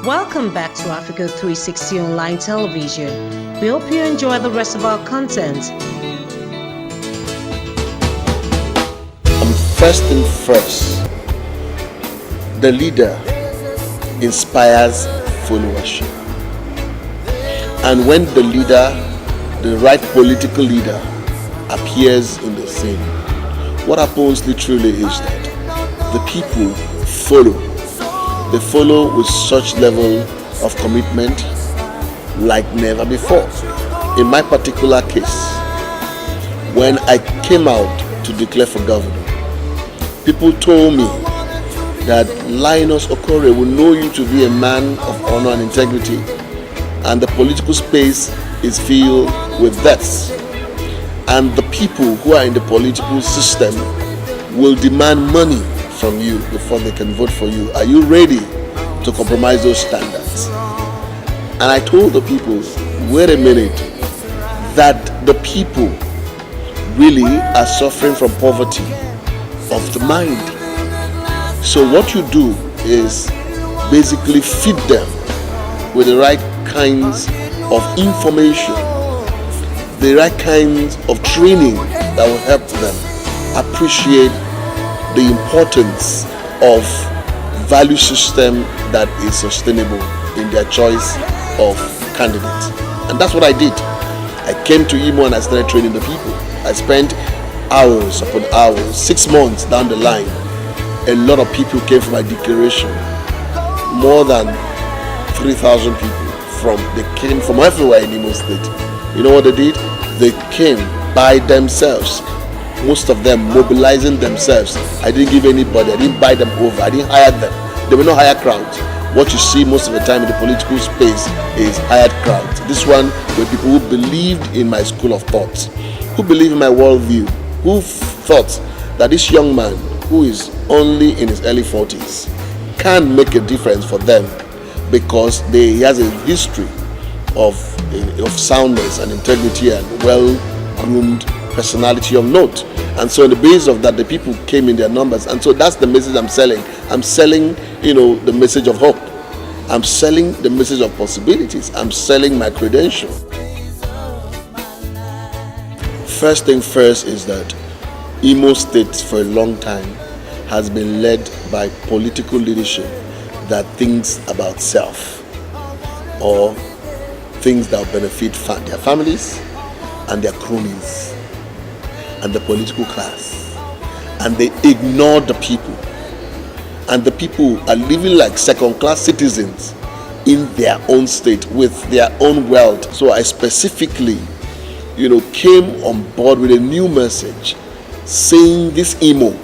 Welcome back to Africa360 Online Television. We hope you enjoy the rest of our content. First thing first, the leader inspires followership. And when the leader, the right political leader, appears in the scene, what happens literally is that the people follow. They follow with such level of commitment like never before. In my particular case, when I came out to declare for governor, people told me that Linus Okorie will know you to be a man of honor and integrity, and the political space is filled with deaths. And the people who are in the political system will demand money from you before they can vote for you. Are you ready to compromise those standards? And I told the people, wait a minute, that the people really are suffering from poverty of the mind. So what you do is basically feed them with the right kinds of information, the right kinds of training that will help them appreciate the importance of value system that is sustainable in their choice of candidates. And that's what I did. I came to Imo and I started training the people. I spent hours upon hours, 6 months down the line. A lot of people came for my declaration. More than 3,000 people they came from everywhere in Imo State. You know what they did? They came by themselves. Most of them mobilizing themselves. I didn't give anybody, I didn't buy them over, I didn't hire them. They were not hired crowds. What you see most of the time in the political space is hired crowds. This one were people who believed in my school of thought, who believed in my worldview, who thought that this young man who is only in his early 40s can make a difference for them because he has a history of soundness and integrity and well-groomed personality of note. And so on the basis of that, the people came in their numbers. And so that's the message I'm selling. I'm selling, the message of hope. I'm selling the message of possibilities. I'm selling my credential. First thing first is that Imo State for a long time has been led by political leadership that thinks about self or things that will benefit their families and their cronies and the political class, and they ignore the people, and the people are living like second-class citizens in their own state with their own wealth. So I specifically came on board with a new message saying this Imo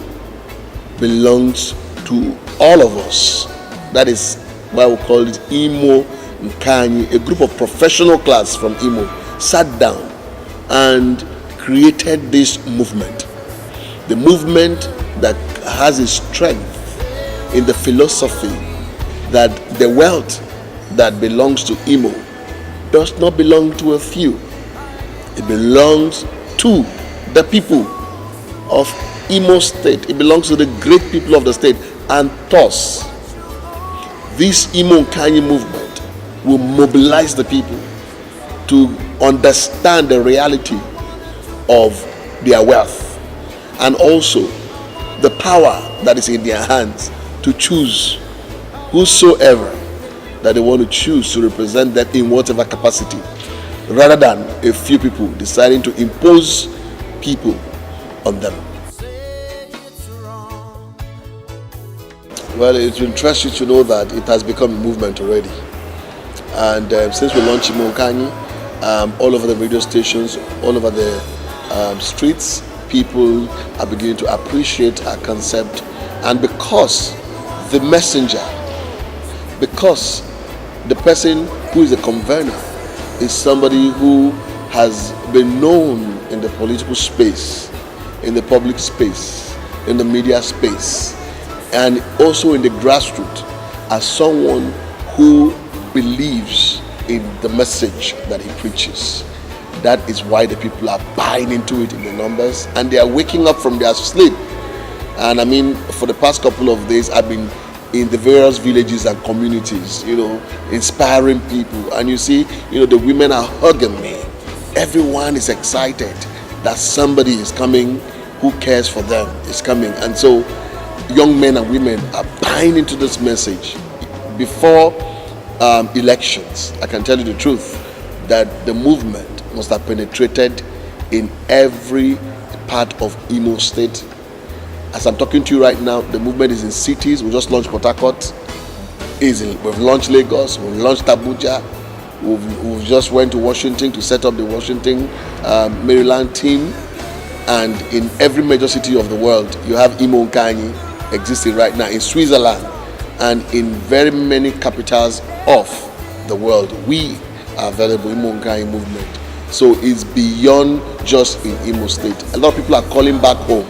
belongs to all of us. That is why we call it Imo Nkanyi. A group of professional class from Imo sat down and created this movement. The movement that has its strength in the philosophy that the wealth that belongs to Imo does not belong to a few. It belongs to the people of Imo State. It belongs to the great people of the state. And thus, this Imo Nkanyi movement will mobilize the people to understand the reality of their wealth and also the power that is in their hands to choose whosoever that they want to choose to represent them in whatever capacity, rather than a few people deciding to impose people on them. Well, it will interest you to know that it has become a movement already. And since we launched Imo Nkanyi, all over the radio stations, all over the streets, people are beginning to appreciate our concept. And because the messenger, because the person who is a convener is somebody who has been known in the political space, in the public space, in the media space, and also in the grassroots as someone who believes in the message that he preaches. That is why the people are buying into it in the numbers, and they are waking up from their sleep. And I mean, for the past couple of days, I've been in the various villages and communities, inspiring people. And you see, the women are hugging me. Everyone is excited that somebody is coming who cares for them is coming. And so young men and women are buying into this message. Before elections, I can tell you the truth, that the movement must have penetrated in every part of Imo State. As I'm talking to you right now, the movement is in cities. We just launched Port Harcourt. We've launched Lagos. We've launched Abuja. We've just went to Washington to set up the Washington, Maryland team. And in every major city of the world, you have Imo Nkanyi existing right now. In Switzerland and in very many capitals of the world, we are available, Imo Nkanyi movement. So it's beyond just in Imo State. A lot of people are calling back home.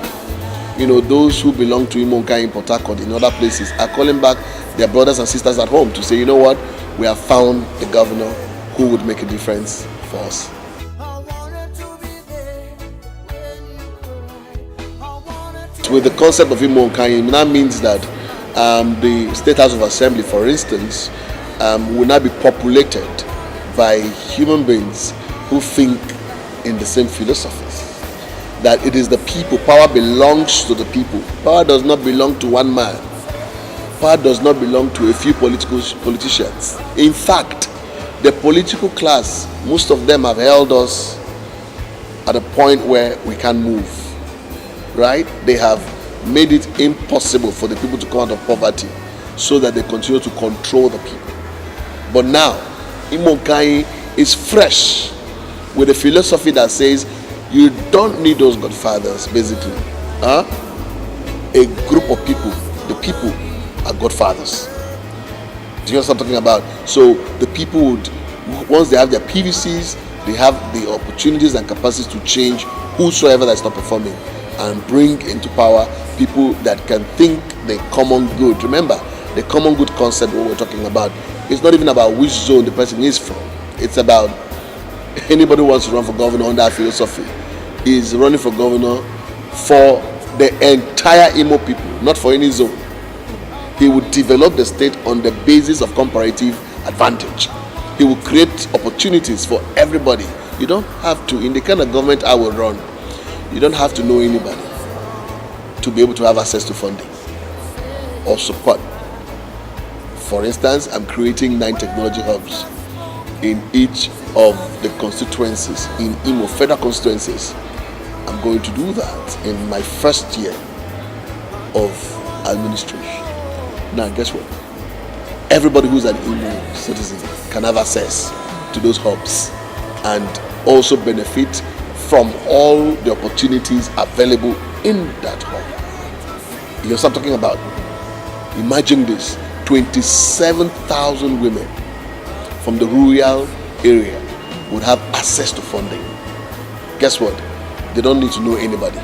Those who belong to Imo Nkanyi in Port Harcourt, in other places, are calling back their brothers and sisters at home to say, you know what, we have found a governor who would make a difference for us. With the concept of Imo Nkanyi, that means that the State House of Assembly, for instance, will now be populated by human beings who think in the same philosophies. That it is the people, power belongs to the people. Power does not belong to one man. Power does not belong to a few politicians. In fact, the political class, most of them have held us at a point where we can't move. Right? They have made it impossible for the people to come out of poverty so that they continue to control the people. But now, Imo Nkanyi is fresh with a philosophy that says you don't need those godfathers, basically. A group of people, the people are godfathers. Do you know what I'm talking about? So the people would, once they have their PVCs, they have the opportunities and capacities to change whosoever that is not performing, and bring into power people that can think the common good. Remember, the common good concept, what we're talking about, it's not even about which zone the person is from. It's about anybody who wants to run for governor on that philosophy is running for governor for the entire Imo people, not for any zone. He will develop the state on the basis of comparative advantage. He will create opportunities for everybody. You don't have to, in the kind of government I will run, you don't have to know anybody to be able to have access to funding or support. For instance, I'm creating 9 technology hubs in each of the constituencies, in Imo, federal constituencies. I'm going to do that in my first year of administration. Now, guess what? Everybody who's an Imo citizen can have access to those hubs and also benefit from all the opportunities available in that hub. You know what I'm talking about? Imagine this, 27,000 women from the rural area would have access to funding. Guess what? They don't need to know anybody.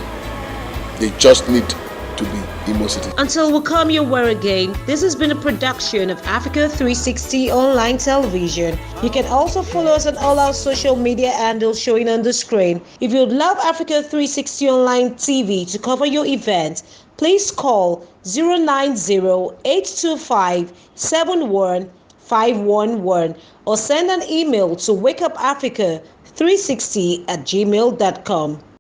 They just need to be Imo citizens. Until we come your way again, this has been a production of Africa360 Online Television. You can also follow us on all our social media handles showing on the screen. If you'd love Africa360 Online TV to cover your event, please call 090-825-71511 or send an email to wakeupafrica360@gmail.com.